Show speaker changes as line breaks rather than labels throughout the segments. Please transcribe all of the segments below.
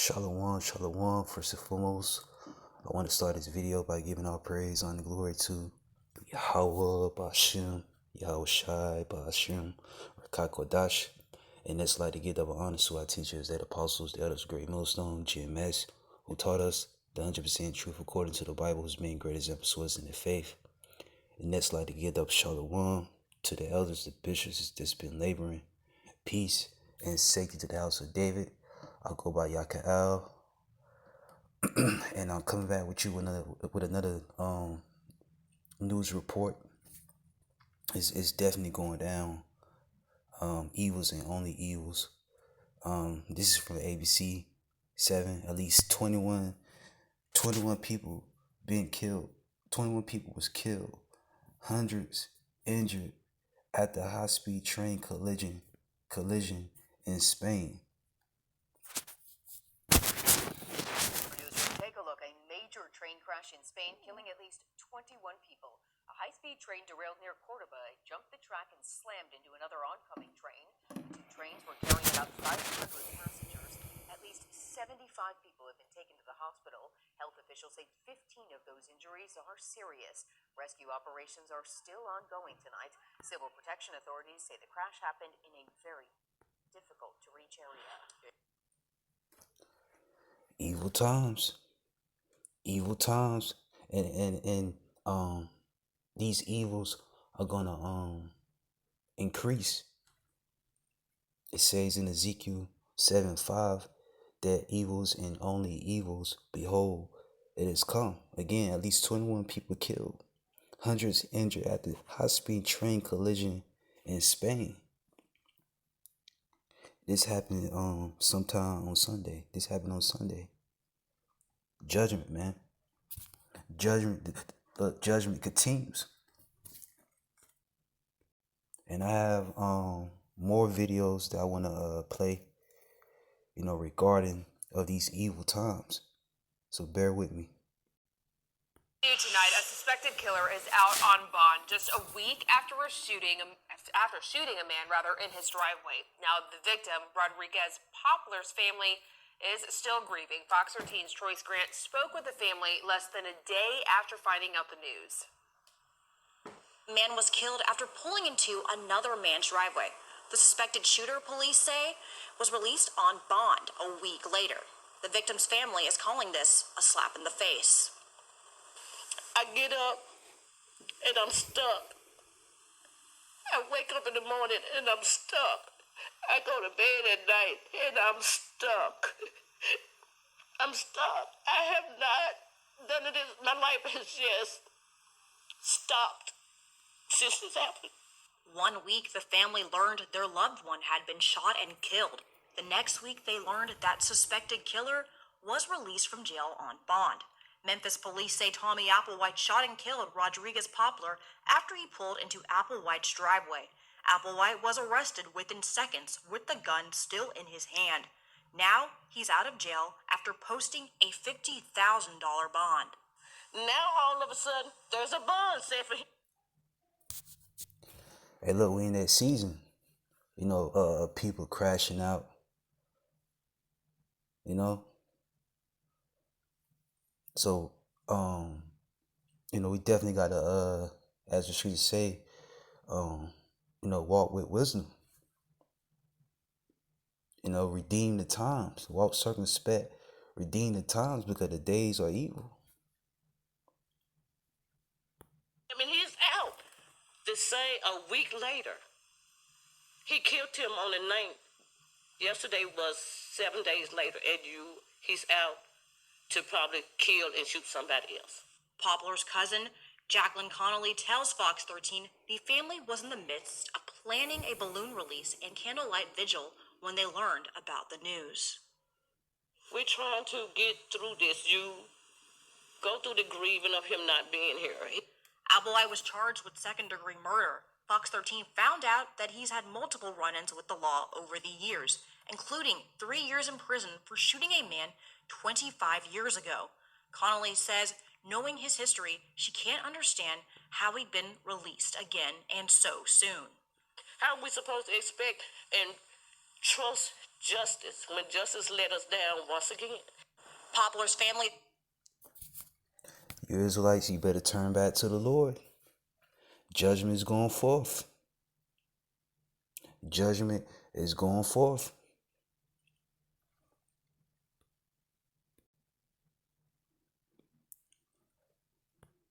Shalom, shalom. First and foremost, I want to start this video by giving all praise, honor, glory to Yahweh, Bashim, Yahweh Shai, Bashim, Rakakodash. And that's like to give double honor to our teachers, the apostles, the elders, great millstone, GMS, who taught us the 100% truth according to the Bible, who's being great example to us in the faith. And that's like to give up shalom to the elders, the bishops that's been laboring, peace and safety to the house of David. I'll go by Yakael, and I'm coming back with you with another news report. It's definitely going down. Evils and only evils. This is from ABC 7. At least 21 people been killed. 21 people was killed. Hundreds injured at the high-speed train collision in Spain.
Take a look. A major train crash in Spain, killing at least 21 people. A high-speed train derailed near Cordoba. It jumped the track and slammed into another oncoming train. The two trains were carrying about 500 passengers. At least 75 people have been taken to the hospital. Health officials say 15 of those injuries are serious. Rescue operations are still ongoing tonight. Civil protection authorities say the crash happened in a very difficult-to-reach area.
Evil times, and these evils are gonna increase. It says in Ezekiel 7:5 that evils and only evils, behold, it has come. Again, at least 21 people killed, hundreds injured at the high-speed train collision in Spain. This happened sometime on Sunday. Judgment, man. Judgment continues. And I have more videos that I want to play, regarding of these evil times. So bear with me.
Tonight, a suspected killer is out on bond just a week after shooting a man in his driveway. Now, the victim, Rodriguez Poplar's family, is still grieving. Fox 13's Troy Grant spoke with the family less than a day after finding out the news.
A man was killed after pulling into another man's driveway. The suspected shooter, police say, was released on bond a week later. The victim's family is calling this a slap in the face.
I get up and I'm stuck. I wake up in the morning and I'm stuck. I go to bed at night and I'm stuck. I'm stuck. I have not done it. My life has just stopped since this happened.
1 week, the family learned their loved one had been shot and killed. The next week, they learned that suspected killer was released from jail on bond. Memphis police say Tommy Applewhite shot and killed Rodriguez Poplar after he pulled into Applewhite's driveway. Applewhite was arrested within seconds with the gun still in his hand. Now, he's out of jail after posting a $50,000 bond.
Now, all of a sudden, there's a bond set for him.
Hey, look, we in that season, people crashing out, So, we definitely gotta, as the streets say, walk with wisdom. Redeem the times, walk circumspect, redeem the times because the days are evil.
I mean, he's out. To say a week later, he killed him on the 9th. Yesterday was 7 days later, and he's out to probably kill and shoot somebody else.
Poplar's cousin, Jacqueline Connolly, tells Fox 13 the family was in the midst of planning a balloon release and candlelight vigil when they learned about the news.
We're trying to get through this. You go through the grieving of him not being here.
Applewhite was charged with second-degree murder. Fox 13 found out that he's had multiple run-ins with the law over the years, including 3 years in prison for shooting a man 25 years ago. Connolly says, knowing his history, she can't understand how he'd been released again and so soon.
How are we supposed to expect and trust justice when justice let us down once again.
Poplar's family.
You Israelites, you better turn back to the Lord. Judgment is going forth. Judgment is going forth.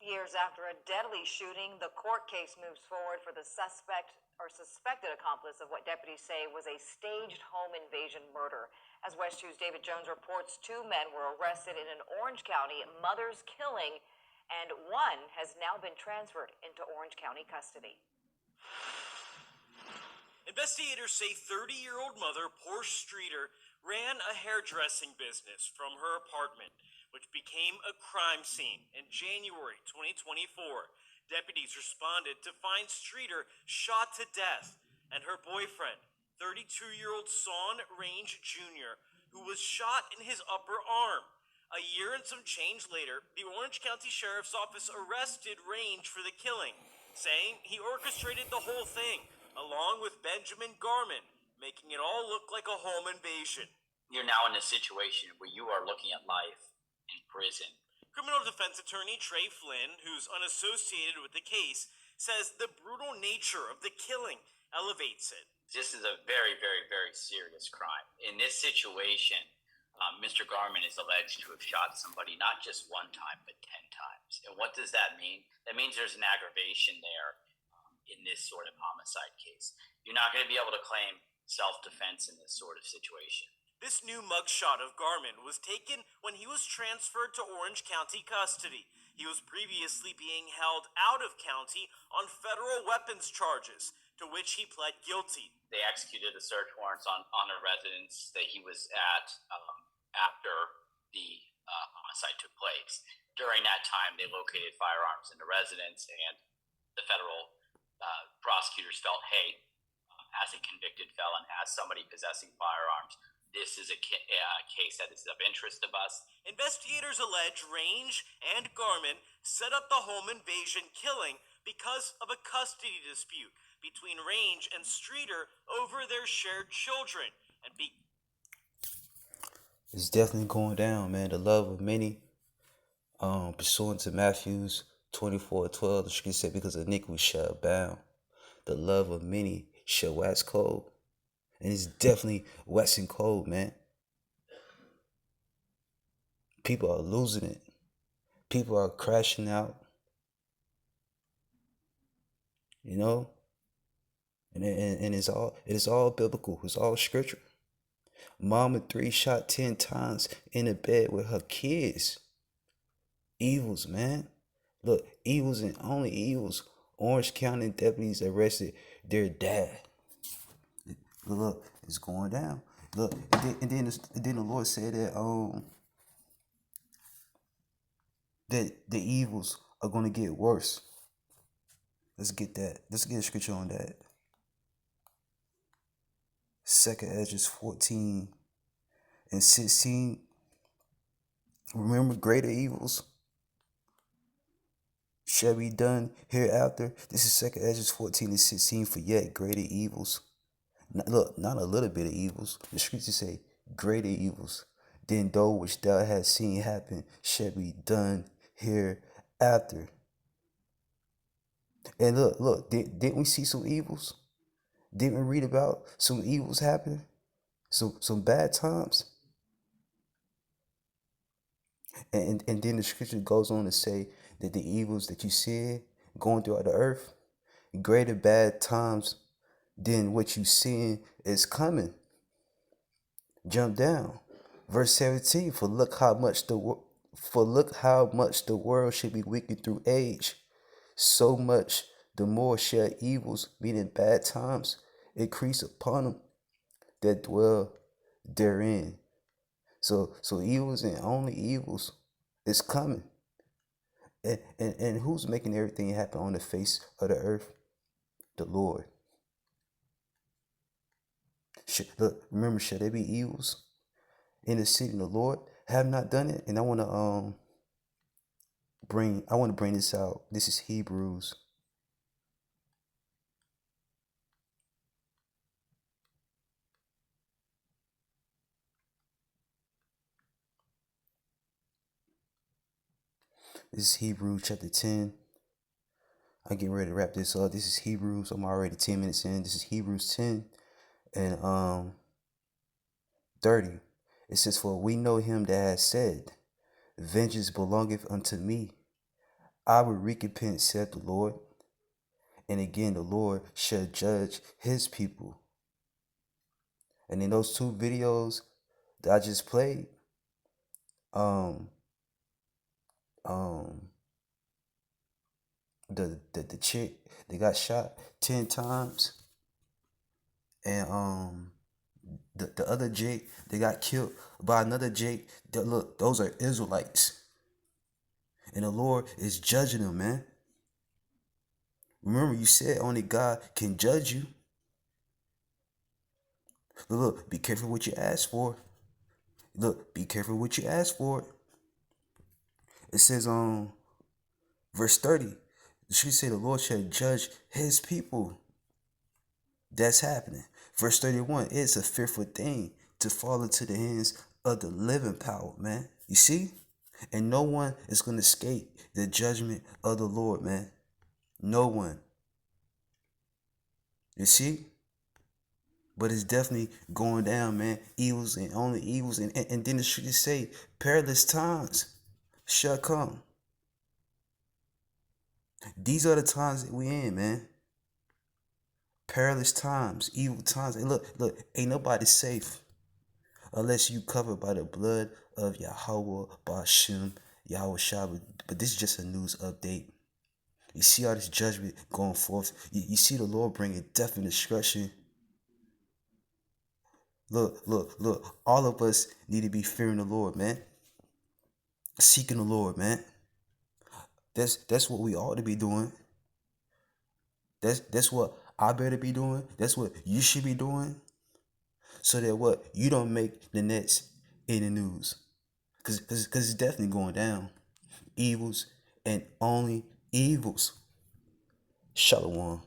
Years after a deadly shooting, the court case moves forward for the suspect or suspected accomplice of what deputies say was a staged home invasion murder. As West 2's David Jones reports, 2 men were arrested in an Orange County mother's killing, and one has now been transferred into Orange County custody.
Investigators say 30-year-old mother Porsche Streeter ran a hairdressing business from her apartment, which became a crime scene in January 2024. Deputies responded to find Streeter shot to death and her boyfriend, 32-year-old Son Range Jr., who was shot in his upper arm. A year and some change later, the Orange County Sheriff's Office arrested Range for the killing, saying he orchestrated the whole thing, along with Benjamin Garman, making it all look like a home invasion.
You're now in a situation where you are looking at life in prison.
Criminal defense attorney Trey Flynn, who's unassociated with the case, says the brutal nature of the killing elevates it.
This is a very, very, very serious crime. In this situation, Mr. Garman is alleged to have shot somebody not just one time, but 10 times. And what does that mean? That means there's an aggravation there in this sort of homicide case. You're not going to be able to claim self-defense in this sort of situation.
This new mugshot of Garman was taken when he was transferred to Orange County custody. He was previously being held out of county on federal weapons charges, to which he pled guilty.
They executed the search warrants on a residence that he was at after the homicide took place. During that time, they located firearms in the residence, and the federal prosecutors felt, hey, as a convicted felon, as somebody possessing firearms, this is a case that is of interest of us.
Investigators allege Range and Garman set up the home invasion killing because of a custody dispute between Range and Streeter over their shared children.
It's definitely going down, man. The love of many, pursuant to Matthews 24:12, the scripture said, because iniquity shall abound, the love of many shall wax cold. And it's definitely waxing cold, man. People are losing it. People are crashing out. You know? And it is all biblical. It's all scripture. Mama 3 shot 10 times in the bed with her kids. Evils, man. Look, evils and only evils. Orange County deputies arrested their dad. Look, it's going down. Look, and then the Lord said that that the evils are going to get worse. Let's get that. Let's get a scripture on that. 2 Ezra 14:16. Remember, greater evils shall be done hereafter. This is 2 Ezra 14:16. For yet greater evils. Look, not a little bit of evils. The scriptures say greater evils than those which thou hast seen happen shall be done hereafter. And look, didn't we see some evils? Didn't we read about some evils happening? Some bad times? And then the scripture goes on to say that the evils that you see going throughout the earth, greater bad times than what you seeing is coming. Jump down. Verse 17, for look how much the world should be wicked through age. So much the more shall evils, meaning bad times, increase upon them that dwell therein. So evils and only evils is coming. And who's making everything happen on the face of the earth? The Lord. Look, remember, shall there be evils in the city? The Lord have not done it. And I want to bring this out. This is Hebrews. This is Hebrews chapter 10. I'm getting ready to wrap this up. This is Hebrews. I'm already 10 minutes in. This is Hebrews 10 and 30. It says, "For we know him that has said, Vengeance belongeth unto me. I will recompense, saith the Lord. And again, the Lord shall judge his people." And in those two videos that I just played, um, the chick that got shot 10 times, and the other Jake they got killed by another Jake. Look, those are Israelites, and the Lord is judging them, man. Remember, you said only God can judge you. Look, be careful what you ask for. Look, be careful what you ask for. It says verse 30. She said the Lord shall judge his people. That's happening. Verse 31, it's a fearful thing to fall into the hands of the living power, man. You see? And no one is going to escape the judgment of the Lord, man. No one. You see? But it's definitely going down, man. Evils and only evils. And then the scriptures say, perilous times shall come. These are the times that we in, man. Perilous times, evil times. And look, ain't nobody safe unless you covered by the blood of Yahweh, Ba'ashem, Yahweh Shabbat. But this is just a news update. You see all this judgment going forth. You see the Lord bringing death and destruction. Look. All of us need to be fearing the Lord, man. Seeking the Lord, man. That's what we ought to be doing. That's what I better be doing. That's what you should be doing. So that what? You don't make the next in the news. Cause it's definitely going down. Evils and only evils. Shalom.